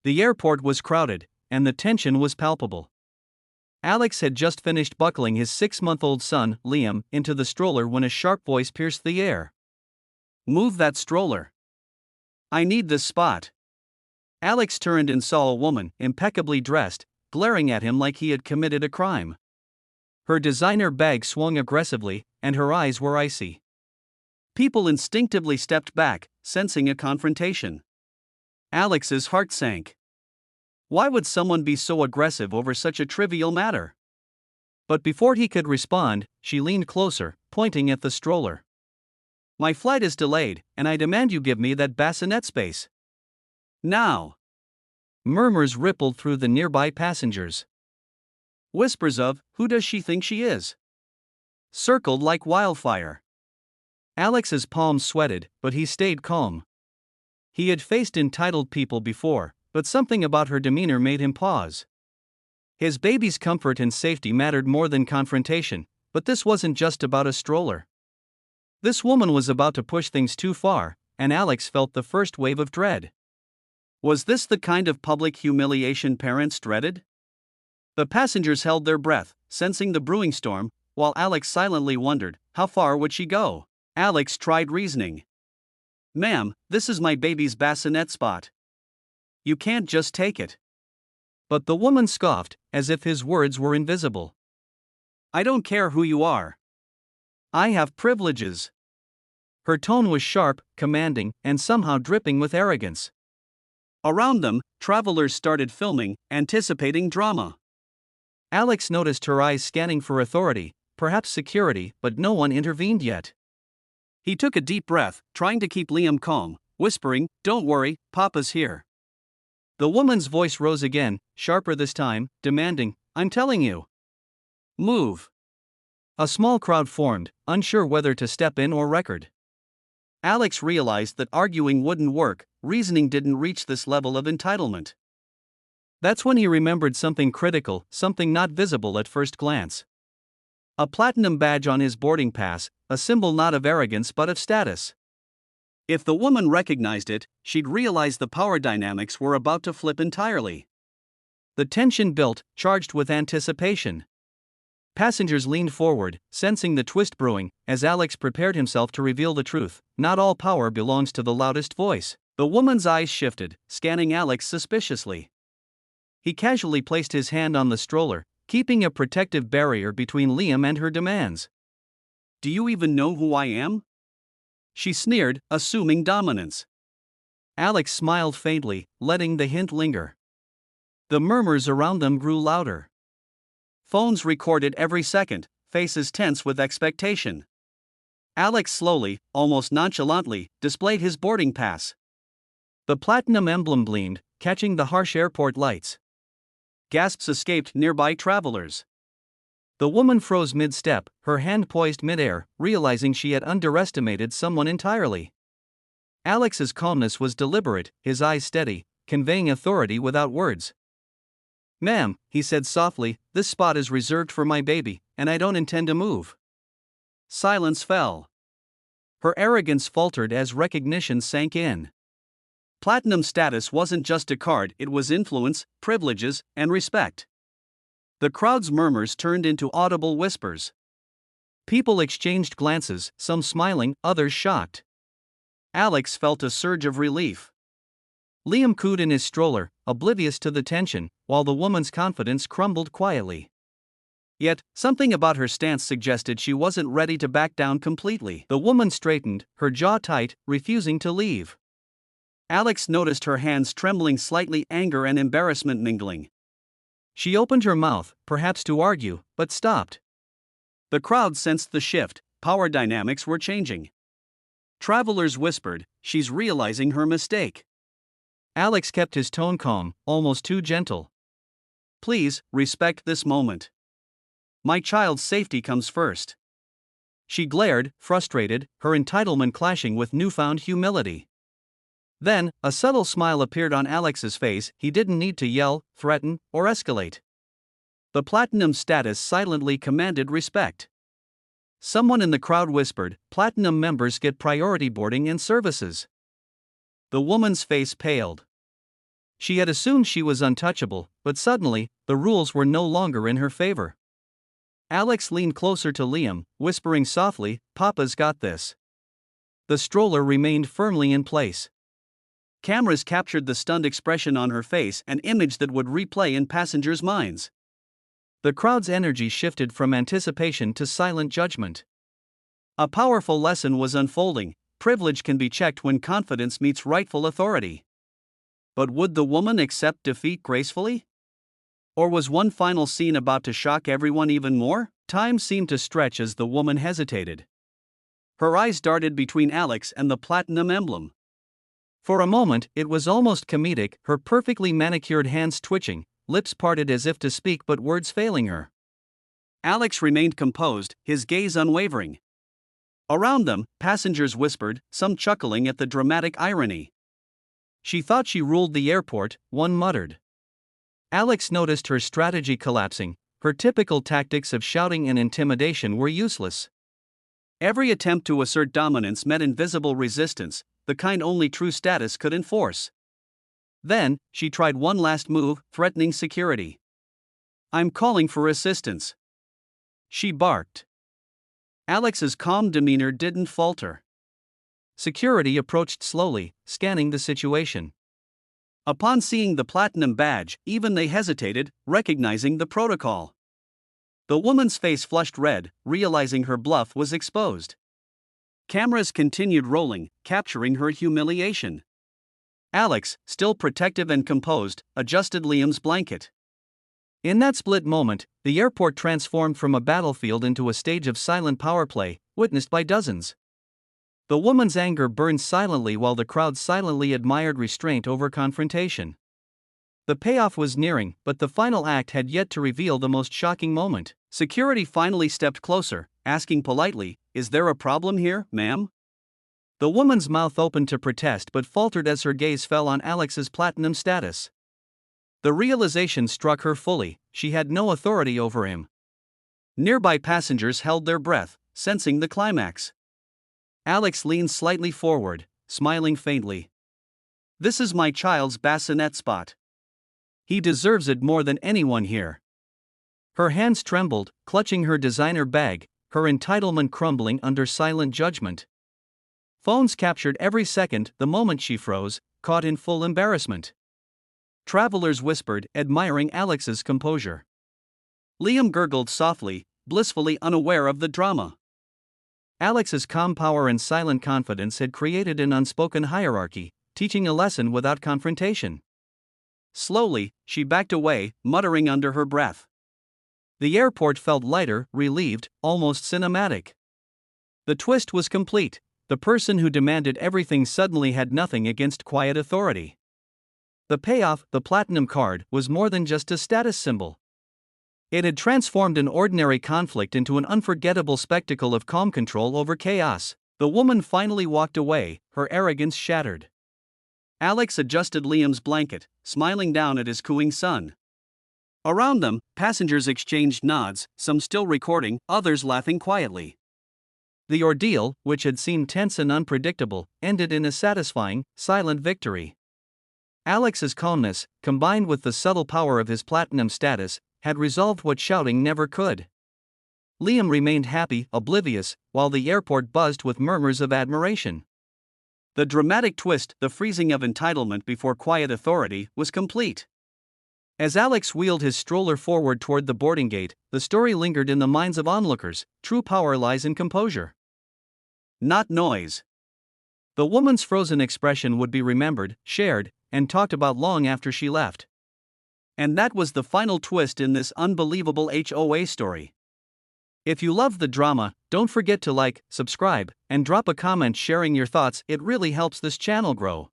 The airport was crowded, and the tension was palpable. Alex had just finished buckling his 6-month-old son, Liam, into the stroller when a sharp voice pierced the air. "Move that stroller. I need this spot." Alex turned and saw a woman, impeccably dressed, glaring at him like he had committed a crime. Her designer bag swung aggressively, and her eyes were icy. People instinctively stepped back, sensing a confrontation. Alex's heart sank. Why would someone be so aggressive over such a trivial matter? But before he could respond, she leaned closer, pointing at the stroller. "My flight is delayed, and I demand you give me that bassinet space. Now!" Murmurs rippled through the nearby passengers. Whispers of, "Who does she think she is?" circled like wildfire. Alex's palms sweated, but he stayed calm. He had faced entitled people before, but something about her demeanor made him pause. His baby's comfort and safety mattered more than confrontation, but this wasn't just about a stroller. This woman was about to push things too far, and Alex felt the first wave of dread. Was this the kind of public humiliation parents dreaded? The passengers held their breath, sensing the brewing storm, while Alex silently wondered, how far would she go? Alex tried reasoning. "Ma'am, this is my baby's bassinet spot. You can't just take it." But the woman scoffed, as if his words were invisible. "I don't care who you are. I have privileges." Her tone was sharp, commanding, and somehow dripping with arrogance. Around them, travelers started filming, anticipating drama. Alex noticed her eyes scanning for authority, perhaps security, but no one intervened yet. He took a deep breath, trying to keep Liam calm, whispering, "Don't worry, Papa's here." The woman's voice rose again, sharper this time, demanding, "I'm telling you. Move." A small crowd formed, unsure whether to step in or record. Alex realized that arguing wouldn't work, reasoning didn't reach this level of entitlement. That's when he remembered something critical, something not visible at first glance. A platinum badge on his boarding pass, a symbol not of arrogance but of status. If the woman recognized it, she'd realize the power dynamics were about to flip entirely. The tension built, charged with anticipation. Passengers leaned forward, sensing the twist brewing, as Alex prepared himself to reveal the truth. Not all power belongs to the loudest voice. The woman's eyes shifted, scanning Alex suspiciously. He casually placed his hand on the stroller, keeping a protective barrier between Liam and her demands. "Do you even know who I am?" she sneered, assuming dominance. Alex smiled faintly, letting the hint linger. The murmurs around them grew louder. Phones recorded every second, faces tense with expectation. Alex slowly, almost nonchalantly, displayed his boarding pass. The platinum emblem gleamed, catching the harsh airport lights. Gasps escaped nearby travelers. The woman froze mid-step, her hand poised mid-air, realizing she had underestimated someone entirely. Alex's calmness was deliberate, his eyes steady, conveying authority without words. "Ma'am," he said softly, "this spot is reserved for my baby, and I don't intend to move." Silence fell. Her arrogance faltered as recognition sank in. Platinum status wasn't just a card, it was influence, privileges, and respect. The crowd's murmurs turned into audible whispers. People exchanged glances, some smiling, others shocked. Alex felt a surge of relief. Liam cooed in his stroller, oblivious to the tension, while the woman's confidence crumbled quietly. Yet, something about her stance suggested she wasn't ready to back down completely. The woman straightened, her jaw tight, refusing to leave. Alex noticed her hands trembling slightly, anger and embarrassment mingling. She opened her mouth, perhaps to argue, but stopped. The crowd sensed the shift, power dynamics were changing. Travelers whispered, "She's realizing her mistake." Alex kept his tone calm, almost too gentle. "Please, respect this moment. My child's safety comes first." She glared, frustrated, her entitlement clashing with newfound humility. Then, a subtle smile appeared on Alex's face. He didn't need to yell, threaten, or escalate. The platinum status silently commanded respect. Someone in the crowd whispered, "Platinum members get priority boarding and services." The woman's face paled. She had assumed she was untouchable, but suddenly, the rules were no longer in her favor. Alex leaned closer to Liam, whispering softly, "Papa's got this." The stroller remained firmly in place. Cameras captured the stunned expression on her face, an image that would replay in passengers' minds. The crowd's energy shifted from anticipation to silent judgment. A powerful lesson was unfolding: privilege can be checked when confidence meets rightful authority. But would the woman accept defeat gracefully? Or was one final scene about to shock everyone even more? Time seemed to stretch as the woman hesitated. Her eyes darted between Alex and the platinum emblem. For a moment, it was almost comedic, her perfectly manicured hands twitching, lips parted as if to speak but words failing her. Alex remained composed, his gaze unwavering. Around them, passengers whispered, some chuckling at the dramatic irony. "She thought she ruled the airport," one muttered. Alex noticed her strategy collapsing. Her typical tactics of shouting and intimidation were useless. Every attempt to assert dominance met invisible resistance, the kind only true status could enforce. Then, she tried one last move, threatening security. "I'm calling for assistance," she barked. Alex's calm demeanor didn't falter. Security approached slowly, scanning the situation. Upon seeing the platinum badge, even they hesitated, recognizing the protocol. The woman's face flushed red, realizing her bluff was exposed. Cameras continued rolling, capturing her humiliation. Alex, still protective and composed, adjusted Liam's blanket. In that split moment, the airport transformed from a battlefield into a stage of silent power play, witnessed by dozens. The woman's anger burned silently while the crowd silently admired restraint over confrontation. The payoff was nearing, but the final act had yet to reveal the most shocking moment. Security finally stepped closer, asking politely, "Is there a problem here, ma'am?" The woman's mouth opened to protest but faltered as her gaze fell on Alex's platinum status. The realization struck her fully: she had no authority over him. Nearby passengers held their breath, sensing the climax. Alex leaned slightly forward, smiling faintly. "This is my child's bassinet spot. He deserves it more than anyone here." Her hands trembled, clutching her designer bag, her entitlement crumbling under silent judgment. Phones captured every second, the moment she froze, caught in full embarrassment. Travelers whispered, admiring Alex's composure. Liam gurgled softly, blissfully unaware of the drama. Alex's calm power and silent confidence had created an unspoken hierarchy, teaching a lesson without confrontation. Slowly, she backed away, muttering under her breath. The airport felt lighter, relieved, almost cinematic. The twist was complete. The person who demanded everything suddenly had nothing against quiet authority. The payoff, the platinum card, was more than just a status symbol. It had transformed an ordinary conflict into an unforgettable spectacle of calm control over chaos. The woman finally walked away, her arrogance shattered. Alex adjusted Liam's blanket, smiling down at his cooing son. Around them, passengers exchanged nods, some still recording, others laughing quietly. The ordeal, which had seemed tense and unpredictable, ended in a satisfying, silent victory. Alex's calmness, combined with the subtle power of his platinum status, had resolved what shouting never could. Liam remained happy, oblivious, while the airport buzzed with murmurs of admiration. The dramatic twist, the freezing of entitlement before quiet authority, was complete. As Alex wheeled his stroller forward toward the boarding gate, the story lingered in the minds of onlookers: true power lies in composure, not noise. The woman's frozen expression would be remembered, shared, and talked about long after she left. And that was the final twist in this unbelievable HOA story. If you loved the drama, don't forget to like, subscribe, and drop a comment sharing your thoughts. It really helps this channel grow.